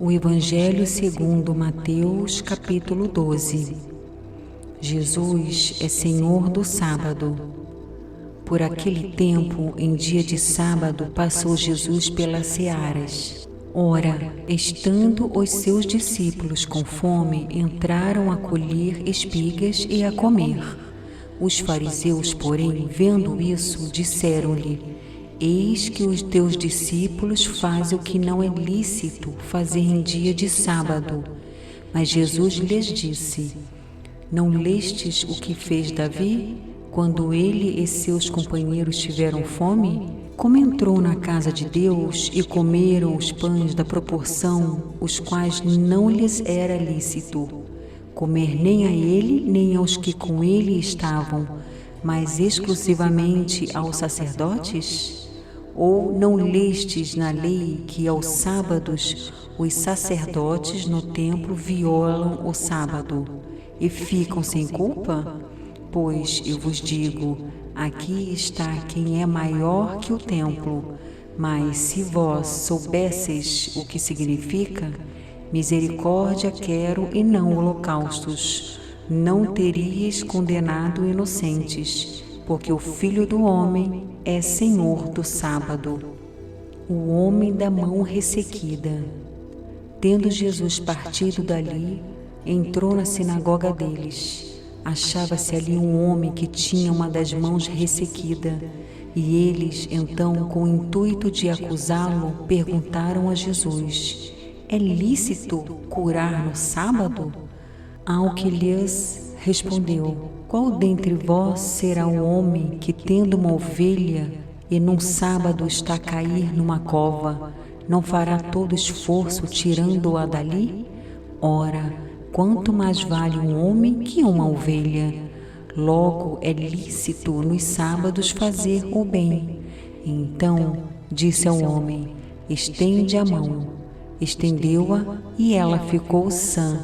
O Evangelho segundo Mateus, capítulo 12. Jesus é Senhor do sábado. Por aquele tempo, em dia de sábado, passou Jesus pelas searas. Ora, estando os seus discípulos com fome, entraram a colher espigas e a comer. Os fariseus, porém, vendo isso, disseram-lhe: Eis que os teus discípulos fazem o que não é lícito fazer em dia de sábado. Mas Jesus lhes disse: Não lestes o que fez Davi, quando ele e seus companheiros tiveram fome? Como entrou na casa de Deus e comeram os pães da proporção, os quais não lhes era lícito comer nem a ele, nem aos que com ele estavam, mas exclusivamente aos sacerdotes? Ou não lestes na lei que aos sábados os sacerdotes no templo violam o sábado e ficam sem culpa? Pois eu vos digo, aqui está quem é maior que o templo. Mas se vós soubesseis o que significa, misericórdia quero e não holocaustos, não teríeis condenado inocentes, porque o Filho do Homem é Senhor do sábado. O homem da mão ressequida. Tendo Jesus partido dali, entrou na sinagoga deles. Achava-se ali um homem que tinha uma das mãos ressequida, e eles, então, com o intuito de acusá-lo, perguntaram a Jesus: É lícito curar no sábado? Ao que lhes respondeu: Qual dentre vós será o homem que, tendo uma ovelha e num sábado está a cair numa cova, não fará todo esforço tirando-a dali? Ora, quanto mais vale um homem que uma ovelha? Logo é lícito nos sábados fazer o bem. Então disse ao homem: Estende a mão. Estendeu-a e ela ficou sã,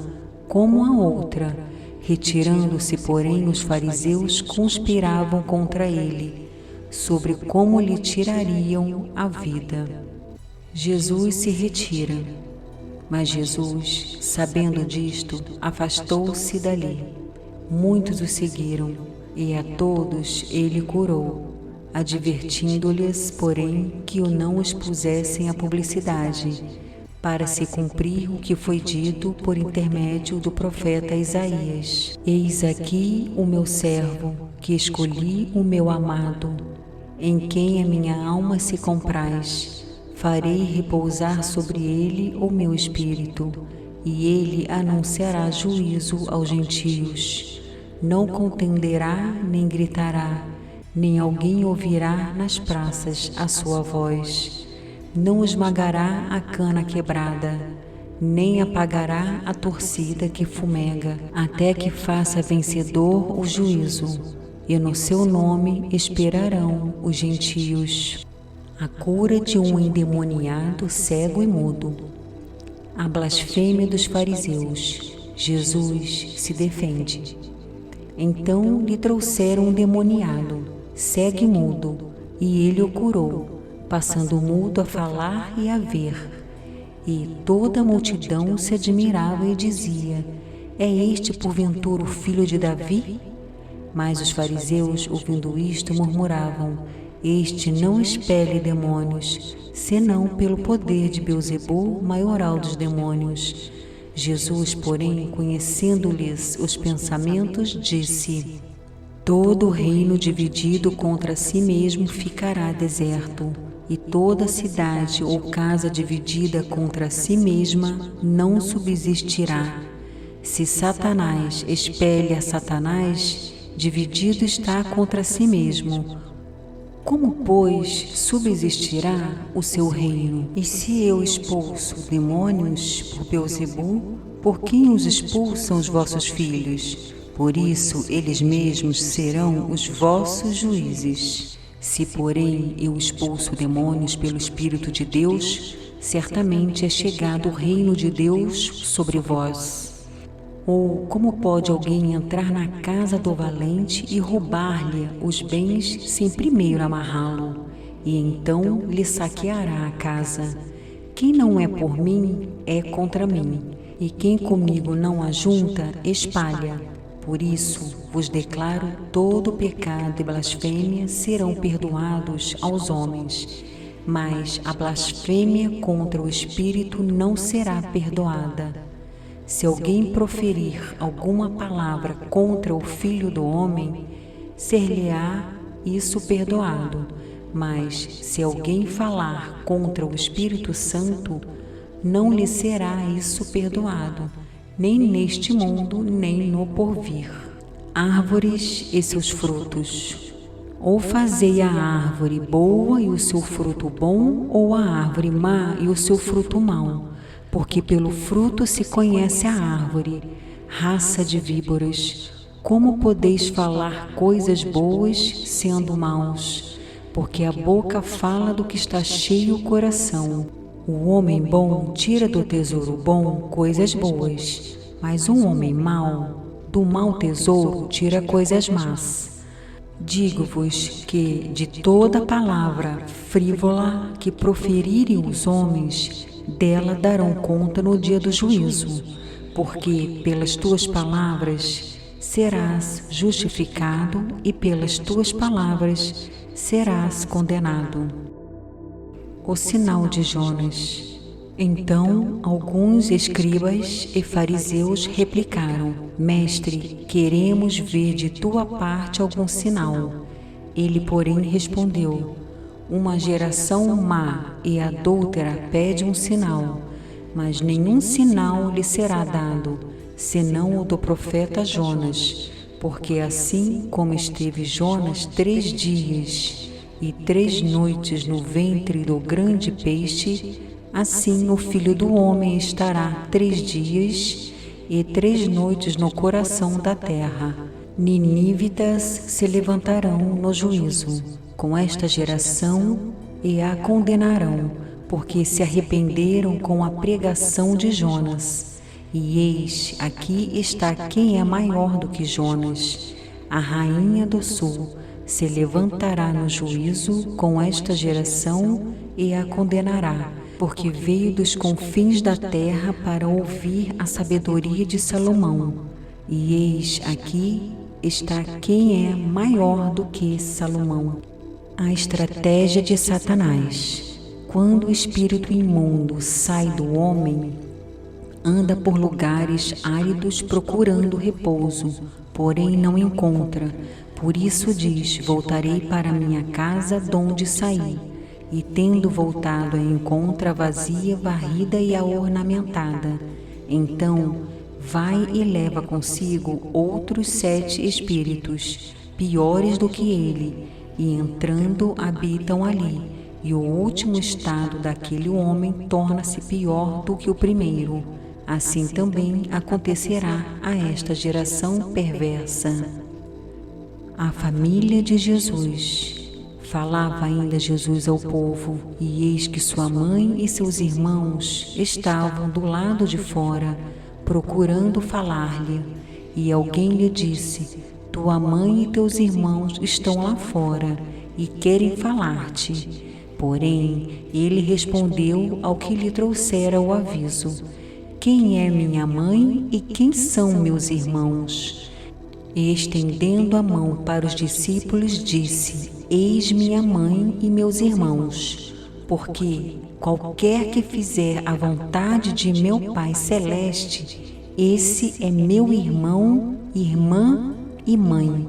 como a outra. Retirando-se, porém, os fariseus conspiravam contra ele, sobre como lhe tirariam a vida. Jesus se retira. Mas Jesus, sabendo disto, afastou-se dali. Muitos o seguiram, e a todos ele curou, advertindo-lhes, porém, que o não expusessem à publicidade, para se cumprir o que foi dito por intermédio do profeta Isaías: Eis aqui o meu servo, que escolhi, o meu amado, em quem a minha alma se compraz. Farei repousar sobre ele o meu espírito, e ele anunciará juízo aos gentios. Não contenderá nem gritará, nem alguém ouvirá nas praças a sua voz. Não esmagará a cana quebrada, nem apagará a torcida que fumega, até que faça vencedor o juízo, e no seu nome esperarão os gentios. A cura de um endemoniado cego e mudo. A blasfêmia dos fariseus. Jesus se defende. Então lhe trouxeram um endemoniado, cego e mudo, e ele o curou, passando o mudo a falar e a ver. E toda a multidão se admirava e dizia: É este porventura o filho de Davi? Mas os fariseus, ouvindo isto, murmuravam: Este não expele demônios, senão pelo poder de Beelzebul, maioral dos demônios. Jesus, porém, conhecendo-lhes os pensamentos, disse: Todo reino dividido contra si mesmo ficará deserto, e toda cidade ou casa dividida contra si mesma não subsistirá. Se Satanás expele a Satanás, dividido está contra si mesmo. Como, pois, subsistirá o seu reino? E se eu expulso demônios por Beelzebul, por quem os expulsam os vossos filhos? Por isso, eles mesmos serão os vossos juízes. Se, porém, eu expulso demônios pelo Espírito de Deus, certamente é chegado o reino de Deus sobre vós. Ou como pode alguém entrar na casa do valente e roubar-lhe os bens sem primeiro amarrá-lo, e então lhe saqueará a casa? Quem não é por mim, é contra mim, e quem comigo não ajunta, espalha. Por isso vos declaro: todo pecado e blasfêmia serão perdoados aos homens, mas a blasfêmia contra o Espírito não será perdoada. Se alguém proferir alguma palavra contra o Filho do Homem, ser-lhe-á isso perdoado. Mas se alguém falar contra o Espírito Santo, não lhe será isso perdoado, nem neste mundo, nem no porvir. Árvores e seus frutos. Ou fazei a árvore boa e o seu fruto bom, ou a árvore má e o seu fruto mau, porque pelo fruto se conhece a árvore. Raça de víboras, como podeis falar coisas boas sendo maus? Porque a boca fala do que está cheio o coração. O homem bom tira do tesouro bom coisas boas, mas um homem mau, do mau tesouro, tira coisas más. Digo-vos que de toda palavra frívola que proferirem os homens, dela darão conta no dia do juízo, porque pelas tuas palavras serás justificado e pelas tuas palavras serás condenado. O sinal de Jonas. Então alguns escribas e fariseus replicaram: Mestre, queremos ver de tua parte algum sinal. Ele, porém, respondeu: Uma geração má e adúltera pede um sinal, mas nenhum sinal lhe será dado, senão o do profeta Jonas. Porque assim como esteve Jonas 3 dias e 3 noites no ventre do grande peixe, assim o Filho do Homem estará 3 dias e 3 noites no coração da terra. Ninívitas se levantarão no juízo com esta geração e a condenarão, porque se arrependeram com a pregação de Jonas. E eis, aqui está quem é maior do que Jonas. A rainha do sul se levantará no juízo com esta geração e a condenará, porque veio dos confins da terra para ouvir a sabedoria de Salomão. E eis, aqui está quem é maior do que Salomão. A estratégia de Satanás. Quando o espírito imundo sai do homem, anda por lugares áridos procurando repouso, porém não encontra. Por isso diz: voltarei para minha casa donde saí. E tendo voltado, a encontra vazia, varrida e ornamentada. Então vai e leva consigo outros 7 espíritos, piores do que ele, e entrando habitam ali. E o último estado daquele homem torna-se pior do que o primeiro. Assim também acontecerá a esta geração perversa. A família de Jesus. Falava ainda Jesus ao povo, e eis que sua mãe e seus irmãos estavam do lado de fora, procurando falar-lhe. E alguém lhe disse: Tua mãe e teus irmãos estão lá fora e querem falar-te. Porém, ele respondeu ao que lhe trouxera o aviso: Quem é minha mãe e quem são meus irmãos? E estendendo a mão para os discípulos, disse: Eis minha mãe e meus irmãos, porque qualquer que fizer a vontade de meu Pai Celeste, esse é meu irmão, irmã e mãe.